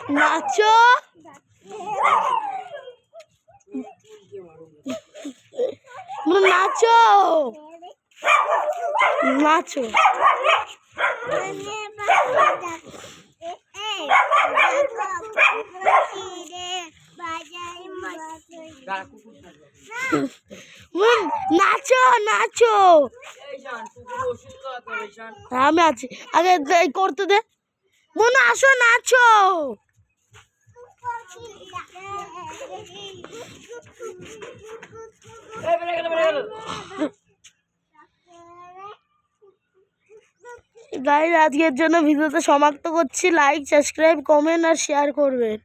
নাচো নাচো নাচো নাচো নাচো আমি আছি আগে করতে দে মনে আসো নাচো গাইস আজকের জন্য ভিডিওটা সমাপ্ত করছি। লাইক সাবস্ক্রাইব কমেন্ট আর শেয়ার করবেন।